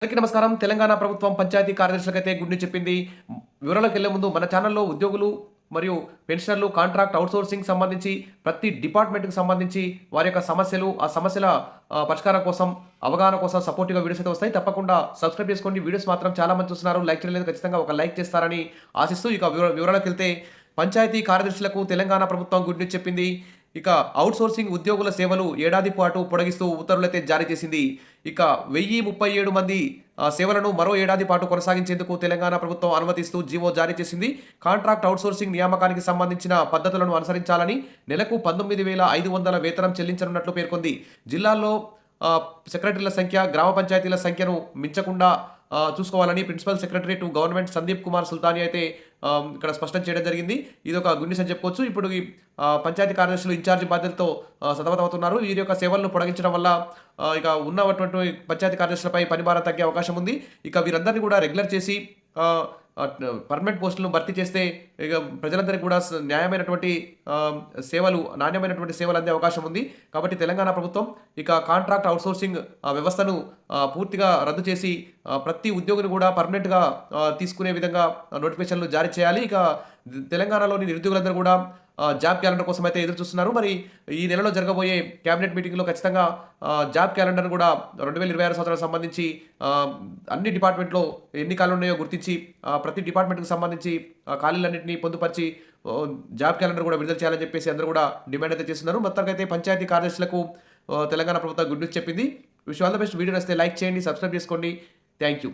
అందరికీ నమస్కారం. తెలంగాణ ప్రభుత్వం పంచాయతీ కార్యదర్శులకైతే గుడ్ న్యూస్ చెప్పింది. వివరాలకెళ్లే ముందు మన ఛానల్‌లో ఉద్యోగులు మరియు పెన్షనర్లు, కాంట్రాక్ట్ ఔట్‌సోర్సింగ్ సంబంధించి ప్రతి డిపార్ట్‌మెంట్‌కి సంబంధించి వారి యొక్క సమస్యలు, ఆ సమస్యల పరిష్కారం కోసం, అవగాహన కోసం సపోర్టివ్‌గా వీడియోస్ అయితే వస్తాయి. తప్పకుండా సబ్స్క్రైబ్ చేసుకోండి. వీడియోస్ మాత్రం చాలా మంది చూస్తున్నారు. లైక్ చేయలేదు, ఖచ్చితంగా ఒక లైక్ చేస్తారని ఆశిస్తూ ఇక వివరాలకెళ్తే పంచాయతీ కార్యదర్శులకు తెలంగాణ ప్రభుత్వం గుడ్ న్యూస్ చెప్పింది. ఇక ఔట్‌సోర్సింగ్ ఉద్యోగుల సేవలు ఏడాది పాటు పొడిగిస్తూ ఉత్తర్వులైతే జారీ చేసింది. ఇక 1037 మంది సేవలను మరో ఏడాది పాటు కొనసాగించేందుకు తెలంగాణ ప్రభుత్వం అనుమతిస్తూ జీవో జారీ చేసింది. కాంట్రాక్ట్ ఔట్‌సోర్సింగ్ నియామకానికి సంబంధించిన పద్ధతులను అనుసరించాలని, నెలకు 19,500 వేతనం చెల్లించనున్నట్లు పేర్కొంది. జిల్లాల్లో సెక్రటరీల సంఖ్య గ్రామ పంచాయతీల సంఖ్యను మించకుండా చూసుకోవాలని principal secretary to government Sandeep Kumar Sultania అయితే ఇక్కడ స్పష్టం చేయడం జరిగింది. ఇదొక గుడ్ న్యూస్ అని చెప్పుకోవచ్చు. ఇప్పుడు ఈ పంచాయతీ కార్యదర్శులు ఇన్ఛార్జి బాధ్యతలతో సతమతమవుతున్నారు. వీరి యొక్క సేవలను పొడిగించడం వల్ల ఇక ఉన్నటువంటి పంచాయతీ కార్యదర్శులపై పనిభారం తగ్గే అవకాశం ఉంది. ఇక వీరందరినీ కూడా రెగ్యులర్ చేసి పర్మనెంట్ పోస్టులను భర్తీ చేస్తే ఇక ప్రజలందరికీ కూడా న్యాయమైనటువంటి సేవలు, నాణ్యమైనటువంటి సేవలు అందే అవకాశం ఉంది. కాబట్టి తెలంగాణ ప్రభుత్వం ఇక కాంట్రాక్ట్ ఔట్‌సోర్సింగ్ వ్యవస్థను పూర్తిగా రద్దు చేసి ప్రతి ఉద్యోగిని కూడా పర్మనెంట్‌గా తీసుకునే విధంగా నోటిఫికేషన్లు జారీ చేయాలి. ఇక తెలంగాణలోని నిరుద్యోగులందరూ కూడా జాబ్ క్యాలెండర్ కోసం అయితే ఎదురు చూస్తున్నారు. మరి ఈ నెలలో జరగబోయే క్యాబినెట్ మీటింగ్‌లో ఖచ్చితంగా జాబ్ క్యాలెండర్‌ను కూడా 2026 సంవత్సరానికి సంబంధించి అన్ని డిపార్ట్మెంట్‌లో ఎన్ని ఖాళీలు ఉన్నాయో గుర్తించి ప్రతి డిపార్ట్మెంట్‌కి సంబంధించి ఖాళీలన్నింటినీ పొందుపరిచి జాబ్ క్యాలెండర్ కూడా విడుదల చేయాలని చెప్పేసి అందరూ కూడా డిమాండ్ అయితే చేస్తున్నారు. మొత్తానికైతే పంచాయతీ కార్యదర్శులకు తెలంగాణ ప్రభుత్వం గుడ్ న్యూస్ చెప్పింది. Wish all the best. Video నచ్చితే లైక్ చేయండి, సబ్స్క్రైబ్ చేసుకోండి. Thank you.